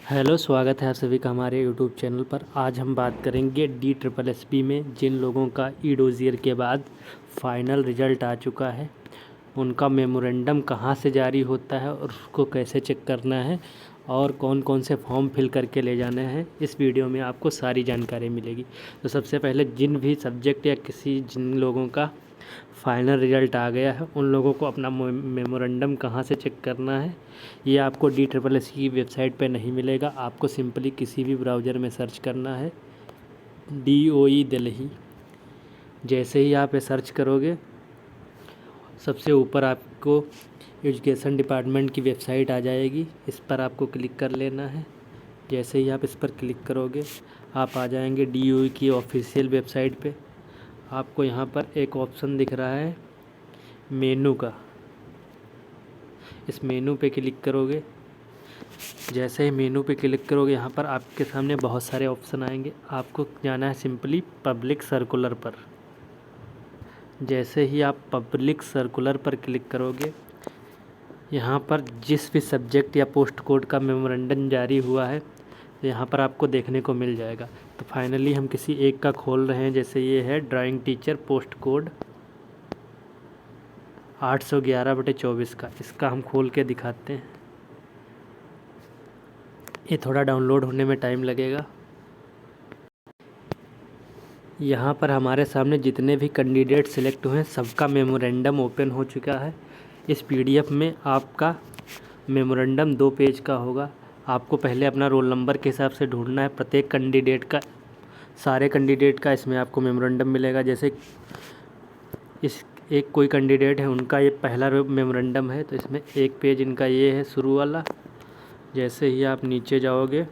Hello, स्वागत है आप सभी का हमारे यूट्यूब चैनल पर। आज हम बात करेंगे DSSB में जिन लोगों का ई डोज़ियर के बाद फाइनल रिज़ल्ट आ चुका है, उनका मेमोरेंडम कहाँ से जारी होता है और उसको कैसे चेक करना है और कौन कौन से फॉर्म फिल करके ले जाने हैं। इस वीडियो में आपको सारी जानकारी मिलेगी। तो सबसे पहले जिन भी सब्जेक्ट या जिन लोगों का फाइनल रिज़ल्ट आ गया है, उन लोगों को अपना मेमोरेंडम कहाँ से चेक करना है, ये आपको DSSB की वेबसाइट पे नहीं मिलेगा। आपको सिंपली किसी भी ब्राउज़र में सर्च करना है DOE दिल्ली। जैसे ही आप ये सर्च करोगे, सबसे ऊपर आपको एजुकेशन डिपार्टमेंट की वेबसाइट आ जाएगी। इस पर आपको क्लिक कर लेना है। जैसे ही आप इस पर क्लिक करोगे, आप आ जाएंगे DOE की ऑफिशियल वेबसाइट पे। आपको यहाँ पर एक ऑप्शन दिख रहा है मेनू का। इस मेनू पे क्लिक करोगे। जैसे ही मेनू पे क्लिक करोगे, यहाँ पर आपके सामने बहुत सारे ऑप्शन आएंगे। आपको जाना है सिंपली पब्लिक सर्कुलर पर। जैसे ही आप पब्लिक सर्कुलर पर क्लिक करोगे, यहाँ पर जिस भी सब्जेक्ट या पोस्ट कोड का मेमोरेंडम जारी हुआ है, तो यहाँ पर आपको देखने को मिल जाएगा। तो फाइनली हम किसी एक का खोल रहे हैं। जैसे ये है ड्राइंग टीचर पोस्ट कोड 811/24 का। इसका हम खोल के दिखाते हैं। ये थोड़ा डाउनलोड होने में टाइम लगेगा। यहाँ पर हमारे सामने जितने भी कैंडिडेट सिलेक्ट हुए हैं, सबका मेमोरेंडम ओपन हो चुका है। इस PDF में आपका मेमोरेंडम 2 पेज का होगा। आपको पहले अपना रोल नंबर के हिसाब से ढूंढना है। प्रत्येक कैंडिडेट का, सारे कैंडिडेट का इसमें आपको मेमोरेंडम मिलेगा। जैसे इस एक कोई कैंडिडेट है, उनका ये पहला मेमोरेंडम है, तो इसमें एक पेज इनका ये है शुरू वाला। जैसे ही आप नीचे जाओगे,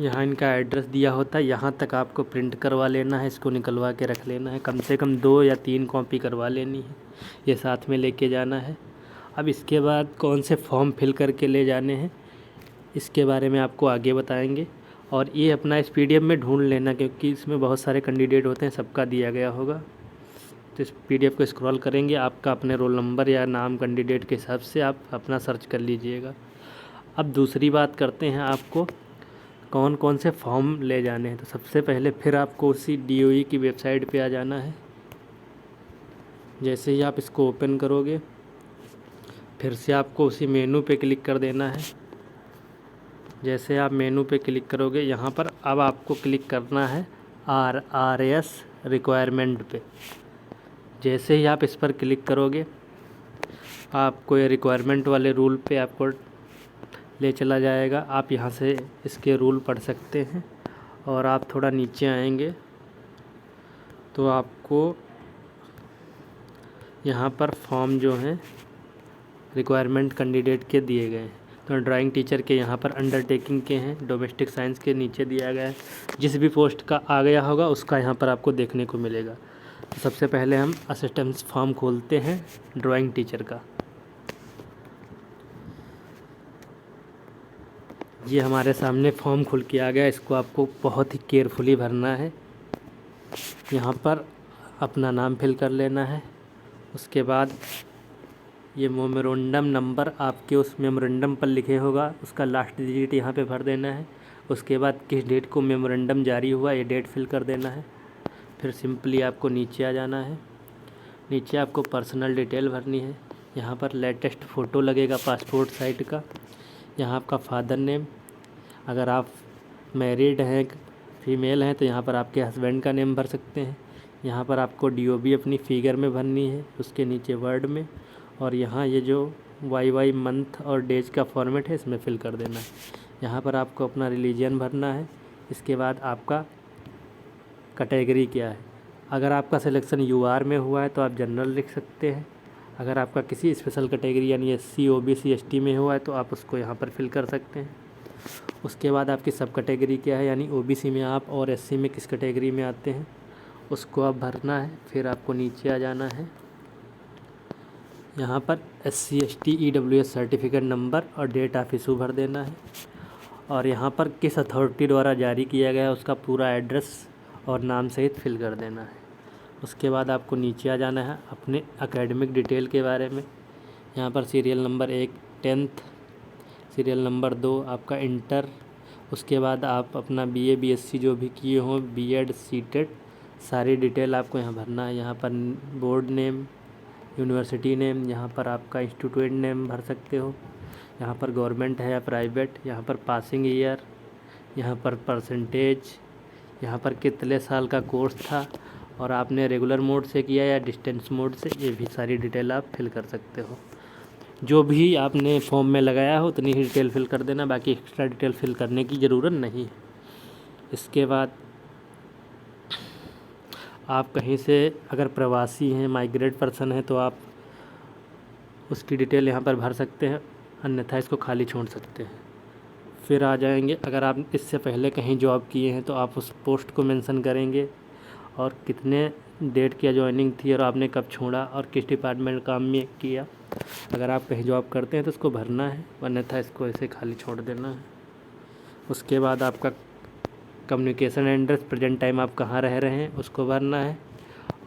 यहाँ इनका एड्रेस दिया होता है। यहाँ तक आपको प्रिंट करवा लेना है, इसको निकलवा के रख लेना है। कम से कम 2 या 3 कॉपी करवा लेनी है, ये साथ में लेके जाना है। अब इसके बाद कौन से फॉर्म फिल करके ले जाने हैं, इसके बारे में आपको आगे बताएंगे। और ये अपना इस PDF में ढूंढ लेना, क्योंकि इसमें बहुत सारे कैंडिडेट होते हैं, सबका दिया गया होगा। तो इस PDF को स्क्रॉल करेंगे, आपका अपने रोल नंबर या नाम कैंडिडेट के हिसाब से आप अपना सर्च कर लीजिएगा। अब दूसरी बात करते हैं, आपको कौन कौन से फॉर्म ले जाने हैं। तो सबसे पहले फिर आपको उसी DOE की वेबसाइट पे आ जाना है। जैसे ही आप इसको ओपन करोगे, फिर से आपको उसी मेनू पे क्लिक कर देना है। जैसे आप मेनू पे क्लिक करोगे, यहाँ पर अब आपको क्लिक करना है RRS रिक्वायरमेंट पे। जैसे ही आप इस पर क्लिक करोगे, आपको ये रिक्वायरमेंट वाले रूल पे आपको ले चला जाएगा। आप यहाँ से इसके रूल पढ़ सकते हैं। और आप थोड़ा नीचे आएंगे तो आपको यहाँ पर फॉर्म जो हैं रिक्वायरमेंट कैंडिडेट के दिए गए हैं। तो ड्राइंग टीचर के यहाँ पर अंडरटेकिंग के हैं, डोमेस्टिक साइंस के नीचे दिया गया है। जिस भी पोस्ट का आ गया होगा, उसका यहाँ पर आपको देखने को मिलेगा। तो सबसे पहले हम असिस्टेंस फॉर्म खोलते हैं ड्राइंग टीचर का। ये हमारे सामने फॉर्म खुल के आ गया। इसको आपको बहुत ही केयरफुली भरना है। यहाँ पर अपना नाम फिल कर लेना है। उसके बाद ये मेमोरेंडम नंबर आपके उस मेमोरेंडम पर लिखे होगा, उसका लास्ट डिजिट यहाँ पे भर देना है। उसके बाद किस डेट को मेमोरेंडम जारी हुआ, ये डेट फिल कर देना है। फिर सिंपली आपको नीचे आ जाना है। नीचे आपको पर्सनल डिटेल भरनी है। यहाँ पर लेटेस्ट फ़ोटो लगेगा पासपोर्ट साइज़ का। यहाँ आपका फादर नेम, अगर आप मैरिड हैं, फीमेल हैं, तो यहाँ पर आपके हस्बैंड का नेम भर सकते हैं। यहाँ पर आपको DOB अपनी फिगर में भरनी है, उसके नीचे वर्ड में। और यहाँ ये जो YY मंथ और डेज का फॉर्मेट है, इसमें फिल कर देना है। यहाँ पर आपको अपना रिलीजन भरना है। इसके बाद आपका कैटेगरी क्या है। अगर आपका सिलेक्शन UR में हुआ है तो आप जनरल लिख सकते हैं। अगर आपका किसी स्पेशल कैटेगरी यानी SC OBC ST में हुआ है तो आप उसको यहाँ पर फिल कर सकते हैं। उसके बाद आपकी सब कैटेगरी क्या है, यानी OBC में आप और SC में किस कैटेगरी में आते हैं, उसको आप भरना है। फिर आपको नीचे आ जाना है। यहाँ पर SC ST EWS certificate number और डेट ऑफ इशू भर देना है। और यहाँ पर किस अथॉरिटी द्वारा जारी किया गया है, उसका पूरा एड्रेस और नाम सहित फिल कर देना है। उसके बाद आपको नीचे आ जाना है अपने एकेडमिक डिटेल के बारे में। यहाँ पर serial number 1 10th, serial number 2 आपका इंटर। उसके बाद आप अपना BA BSc जो भी किए हों, B.Ed C.Ted, सारी डिटेल आपको यहाँ भरना है। यहाँ पर बोर्ड नेम, यूनिवर्सिटी नेम, यहाँ पर आपका इंस्टीट्यूट नेम भर सकते हो, यहाँ पर गवर्नमेंट है या प्राइवेट, यहाँ पर पासिंग ईयर, यहाँ पर परसेंटेज, यहाँ पर कितने साल का कोर्स था और आपने रेगुलर मोड से किया या डिस्टेंस मोड से, ये भी सारी डिटेल आप फिल कर सकते हो। जो भी आपने फॉर्म में लगाया हो उतनी ही डिटेल फिल कर देना, बाकी एक्स्ट्रा डिटेल फिल करने की ज़रूरत नहीं है। इसके बाद आप कहीं से अगर प्रवासी हैं, माइग्रेट पर्सन है, तो आप उसकी डिटेल यहाँ पर भर सकते हैं, अन्यथा इसको खाली छोड़ सकते हैं। फिर आ जाएंगे, अगर आप इससे पहले कहीं जॉब किए हैं तो आप उस पोस्ट को मेंशन करेंगे और कितने डेट की ज्वाइनिंग थी और आपने कब छोड़ा और किस डिपार्टमेंट काम में किया। अगर आप कहीं जॉब करते हैं तो उसको भरना है, अन्यथा इसको ऐसे खाली छोड़ देना है। उसके बाद आपका कम्युनिकेशन एड्रेस, प्रेजेंट टाइम आप कहाँ रह रहे हैं उसको भरना है।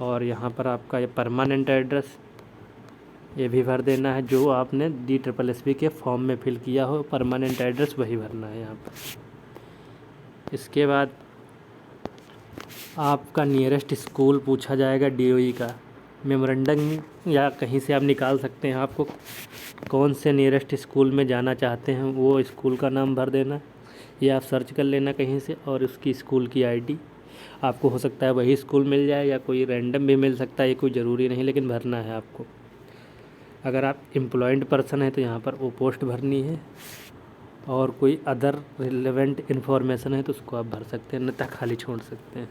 और यहाँ पर आपका ये परमानेंट एड्रेस, ये भी भर देना है। जो आपने DSSB के फॉर्म में फिल किया हो परमानेंट एड्रेस वही भरना है यहाँ पर। इसके बाद आपका नियरेस्ट स्कूल पूछा जाएगा, DOE का मेमोरेंडम या कहीं से आप निकाल सकते हैं। आपको कौन से नियरेस्ट स्कूल में जाना चाहते हैं वो स्कूल का नाम भर देना, ये आप सर्च कर लेना कहीं से, और उसकी स्कूल की ID आपको हो सकता है वही स्कूल मिल जाए या कोई रैंडम भी मिल सकता है, ये कोई ज़रूरी नहीं, लेकिन भरना है आपको। अगर आप एम्प्लॉयड पर्सन हैं तो यहाँ पर वो पोस्ट भरनी है, और कोई अदर रिलेवेंट इन्फॉर्मेशन है तो उसको आप भर सकते हैं, अन्यथा खाली छोड़ सकते हैं।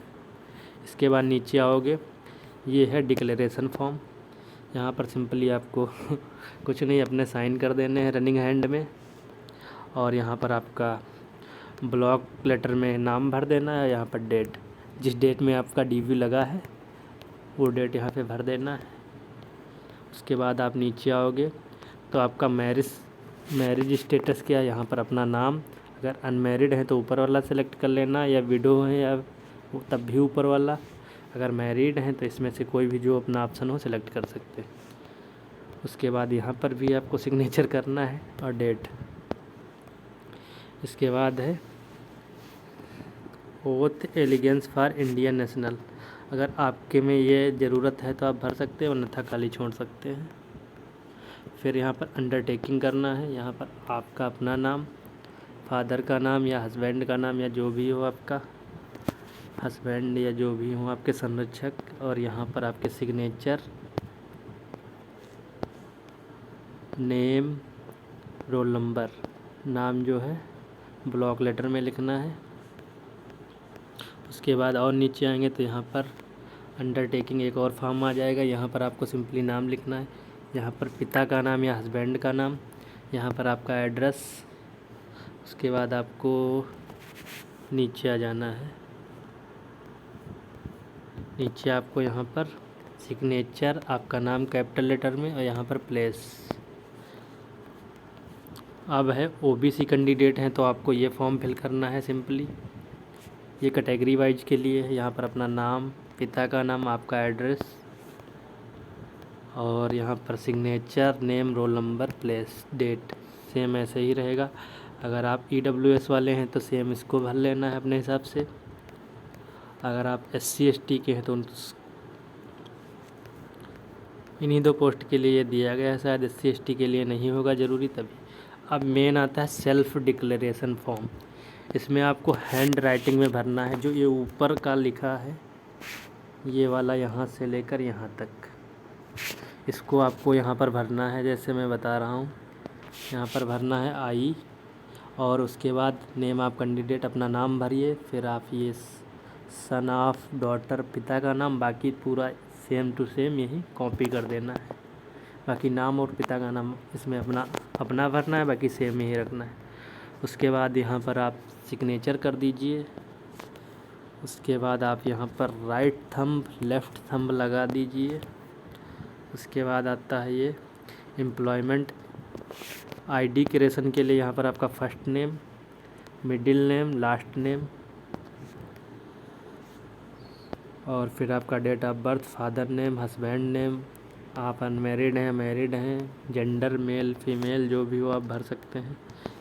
इसके बाद नीचे आओगे, ये है डिक्लेरेशन फॉर्म। यहाँ पर सिंपली आपको कुछ नहीं, अपने साइन कर देने हैं रनिंग हैंड में, और यहाँ पर आपका ब्लॉक लेटर में नाम भर देना है। यहाँ पर डेट, जिस डेट में आपका DV लगा है वो डेट यहाँ पे भर देना है। उसके बाद आप नीचे आओगे तो आपका मैरिज स्टेटस क्या है, यहाँ पर अपना नाम, अगर अनमैरिड है तो ऊपर वाला सेलेक्ट कर लेना, या विडो है या तब भी ऊपर वाला, अगर मैरिड हैं तो इसमें से कोई भी जो अपना ऑप्शन हो सेलेक्ट कर सकते हैं। उसके बाद यहाँ पर भी आपको सिग्नेचर करना है और डेट। इसके बाद है oath allegiance for Indian national, अगर आपके में ये ज़रूरत है तो आप भर सकते हैं, अन्यथा खाली छोड़ सकते हैं। फिर यहाँ पर अंडरटेकिंग करना है, यहाँ पर आपका अपना नाम, फादर का नाम या हस्बैंड का नाम, या जो भी हो आपका हस्बैंड या जो भी हो आपके संरक्षक, और यहाँ पर आपके सिग्नेचर, नेम, रोल नंबर, नाम जो है ब्लॉक लेटर में लिखना है। उसके बाद और नीचे आएंगे तो यहाँ पर अंडरटेकिंग एक और फॉर्म आ जाएगा, यहाँ पर आपको सिंपली नाम लिखना है, यहाँ पर पिता का नाम या हस्बैंड का नाम, यहाँ पर आपका एड्रेस। उसके बाद आपको नीचे आ जाना है, नीचे आपको यहाँ पर सिग्नेचर, आपका नाम कैपिटल लेटर में, और यहाँ पर प्लेस। अब है OBC कैंडिडेट हैं तो आपको ये फॉर्म फिल करना है सिंपली, ये कैटेगरी वाइज के लिए है। यहाँ पर अपना नाम, पिता का नाम, आपका एड्रेस, और यहाँ पर signature, name, roll number, place, date, same ऐसे ही रहेगा। अगर आप EWS वाले हैं तो सेम इसको भर लेना है अपने हिसाब से। अगर आप SC ST के हैं तो इन्हीं 2 पोस्ट के लिए ये दिया गया है, शायद SC ST के लिए नहीं होगा ज़रूरी तभी। अब मेन आता है सेल्फ डिक्लेरेशन फॉर्म, इसमें आपको हैंड राइटिंग में भरना है। जो ये ऊपर का लिखा है ये वाला, यहाँ से लेकर यहाँ तक, इसको आपको यहाँ पर भरना है। जैसे मैं बता रहा हूँ, यहाँ पर भरना है I, और उसके बाद नेम ऑफ कैंडिडेट, अपना नाम भरिए, फिर आप ये सन ऑफ, डॉटर, पिता का नाम, बाकी पूरा सेम टू सेम यही कॉपी कर देना है। बाकी नाम और पिता का नाम इसमें अपना भरना है, बाकी सेम ही रखना है। उसके बाद यहाँ पर आप सिग्नेचर कर दीजिए। उसके बाद आप यहाँ पर राइट थंब, लेफ़्ट थंब लगा दीजिए। उसके बाद आता है ये एम्प्लॉयमेंट ID क्रिएशन के लिए, यहाँ पर आपका first name, middle name, last name, और फिर आपका date of birth, father name, husband name, आप अनमैरिड हैं, मैरिड हैं, जेंडर मेल फीमेल जो भी हो आप भर सकते हैं।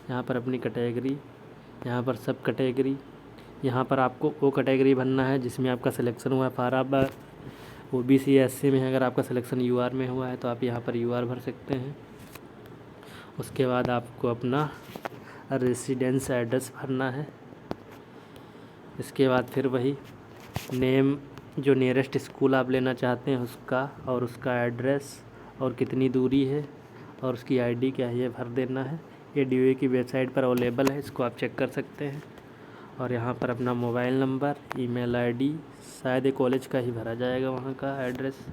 यहाँ पर अपनी कैटेगरी, यहाँ पर सब कैटेगरी, यहाँ पर आपको वो कैटेगरी भरना है जिसमें आपका सिलेक्शन हुआ है। फॉर आप OBC SC में है, अगर आपका सिलेक्शन UR में हुआ है तो आप यहाँ पर UR भर सकते हैं। उसके बाद आपको अपना रेसिडेंस एड्रेस भरना है। इसके बाद फिर वही नेम, जो नियरेस्ट स्कूल आप लेना चाहते हैं उसका, और उसका एड्रेस और कितनी दूरी है और उसकी ID क्या है, ये भर देना है। ये DOE की वेबसाइट पर अवेलेबल है, इसको आप चेक कर सकते हैं। और यहाँ पर अपना मोबाइल नंबर, ईमेल ID, शायद ये कॉलेज का ही भरा जाएगा वहाँ का एड्रेस,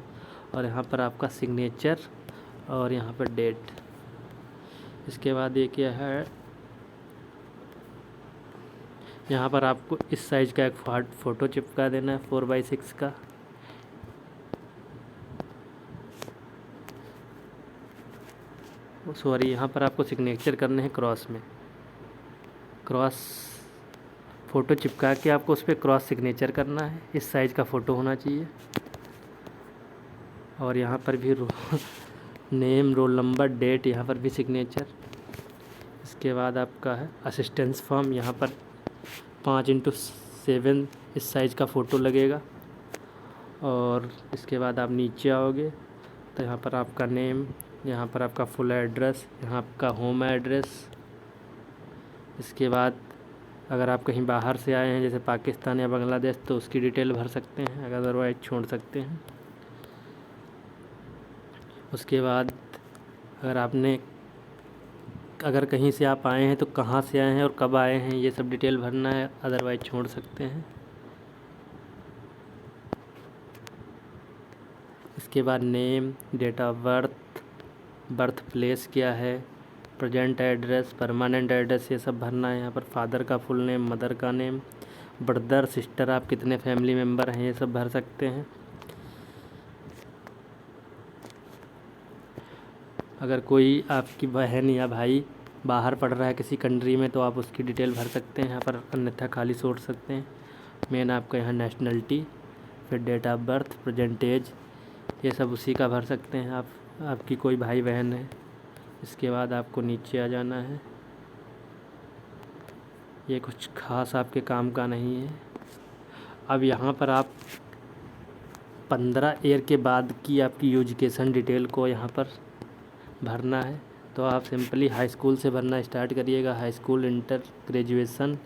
और यहाँ पर आपका सिग्नेचर और यहाँ पर डेट। इसके बाद ये क्या है, यहाँ पर आपको इस साइज़ का एक फ़ोटो चिपका देना है 4x6 का। सॉरी, यहाँ पर आपको सिग्नेचर करने हैं क्रॉस में, क्रॉस फ़ोटो चिपका के आपको उस पर क्रॉस सिग्नेचर करना है। इस साइज़ का फ़ोटो होना चाहिए। और यहाँ पर भी नेम, रोल नंबर, डेट, यहाँ पर भी सिग्नेचर। इसके बाद आपका है असिस्टेंस फॉर्म, यहाँ पर 5x7 इस साइज़ का फ़ोटो लगेगा। और इसके बाद आप नीचे आओगे तो यहाँ पर आपका नेम, यहाँ पर आपका फुल एड्रेस, यहाँ आपका होम एड्रेस। इसके बाद अगर आप कहीं बाहर से आए हैं जैसे पाकिस्तान या बांग्लादेश तो उसकी डिटेल भर सकते हैं, अगर अदरवाइज छोड़ सकते हैं। उसके बाद अगर कहीं से आप आए हैं तो कहाँ से आए हैं और कब आए हैं, ये सब डिटेल भरना है, अदरवाइज छोड़ सकते हैं। इसके बाद name, date of birth, birth place क्या है, प्रेजेंट एड्रेस, परमानेंट एड्रेस, ये सब भरना है। यहाँ पर फादर का फुल नेम, मदर का नेम, ब्रदर सिस्टर, आप कितने फैमिली मेम्बर हैं, ये सब भर सकते हैं। अगर कोई आपकी बहन या भाई बाहर पढ़ रहा है किसी कंट्री में तो आप उसकी डिटेल भर सकते हैं यहाँ पर, अन्यथा खाली छोड़ सकते हैं। मेन आपका यहाँ नेशनलिटी, फिर date of birth, present age, ये सब उसी का भर सकते हैं आप। आपकी कोई भाई बहन है। इसके बाद आपको नीचे आ जाना है। ये कुछ खास आपके काम का नहीं है। अब यहाँ पर आप 15 ईयर के बाद की आपकी एजुकेशन डिटेल को यहाँ पर भरना है। तो आप सिंपली हाई स्कूल से भरना स्टार्ट करिएगा। High school, inter, graduation,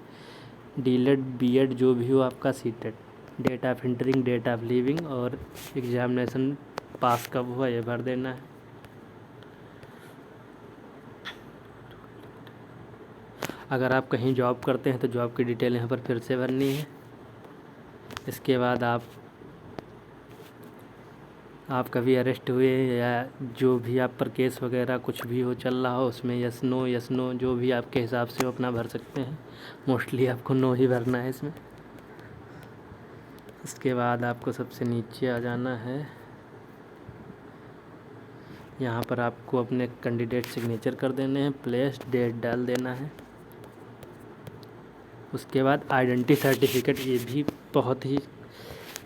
DElEd, BEd जो भी हो आपका, सीटेड, date of entering, date of leaving और एग्जामिनेशन पास कब हुआ ये भर देना है। अगर आप कहीं जॉब करते हैं तो जॉब की डिटेल यहाँ पर फिर से भरनी है। इसके बाद आप कभी अरेस्ट हुए या जो भी आप पर केस वगैरह कुछ भी हो चल रहा हो उसमें यस नो जो भी आपके हिसाब से हो अपना भर सकते हैं। मोस्टली आपको नो ही भरना है इसमें। इसके बाद आपको सबसे नीचे आ जाना है। यहाँ पर आपको अपने कैंडिडेट सिग्नेचर कर देने हैं, प्लेस, डेट डाल देना है। उसके बाद आइडेंटिटी सर्टिफिकेट, ये भी बहुत ही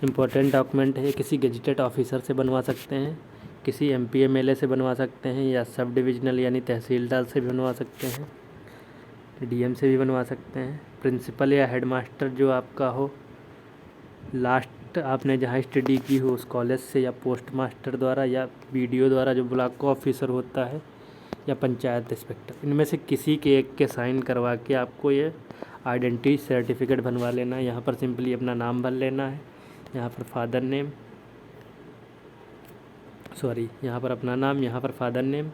इम्पोर्टेंट डॉक्यूमेंट है। किसी गेजिटेड ऑफिसर से बनवा सकते हैं, किसी MP MLA से बनवा सकते हैं, या सब डिविजनल यानी तहसीलदार से भी बनवा सकते हैं, DM से भी बनवा सकते हैं, प्रिंसिपल या हेडमास्टर जो आपका हो, लास्ट आपने जहाँ स्टडी की हो उस कॉलेज से, या पोस्ट मास्टर द्वारा, या BDO द्वारा जो ब्लॉक ऑफिसर होता है, या पंचायत इंस्पेक्टर, इनमें से किसी के एक के साइन करवा के आपको ये आइडेंटिटी सर्टिफिकेट बनवा लेना है। यहाँ पर सिंपली अपना नाम भर लेना है। यहाँ पर फादर नेम, यहाँ पर अपना नाम, यहाँ पर फादर नेम,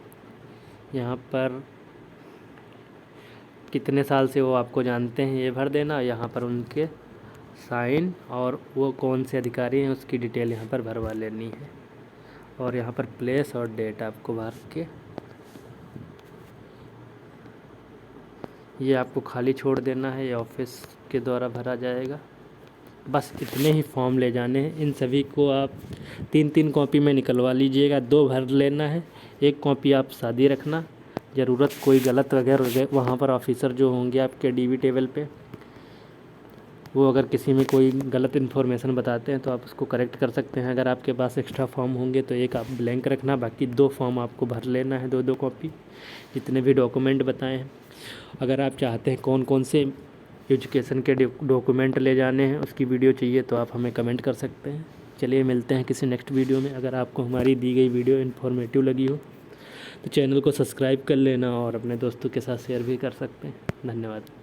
यहाँ पर कितने साल से वो आपको जानते हैं ये भर देना। यहाँ पर उनके साइन और वो कौन से अधिकारी हैं उसकी डिटेल यहाँ पर भरवा लेनी है। और यहाँ पर प्लेस और डेट आपको भर के ये आपको खाली छोड़ देना है। ये ऑफिस के द्वारा भरा जाएगा। बस इतने ही फॉर्म ले जाने हैं। इन सभी को आप 3-3 कॉपी में निकलवा लीजिएगा। 2 भर लेना है, 1 कॉपी आप सादी रखना। ज़रूरत कोई गलत वगैरह वहाँ पर ऑफिसर जो होंगे आपके DV टेबल पे वो अगर किसी में कोई गलत इन्फॉर्मेशन बताते हैं तो आप उसको करेक्ट कर सकते हैं। अगर आपके पास एक्स्ट्रा फॉर्म होंगे तो एक आप ब्लैंक रखना, बाकी 2 फॉर्म आपको भर लेना है, 2-2 कॉपी, जितने भी डॉक्यूमेंट बताए हैं। अगर आप चाहते हैं कौन कौन से एजुकेशन के डॉक्यूमेंट ले जाने हैं, उसकी वीडियो चाहिए तो आप हमें कमेंट कर सकते हैं। चलिए मिलते हैं किसी नेक्स्ट वीडियो में। अगर आपको हमारी दी गई वीडियो इन्फॉर्मेटिव लगी हो तो चैनल को सब्सक्राइब कर लेना और अपने दोस्तों के साथ शेयर भी कर सकते हैं। धन्यवाद।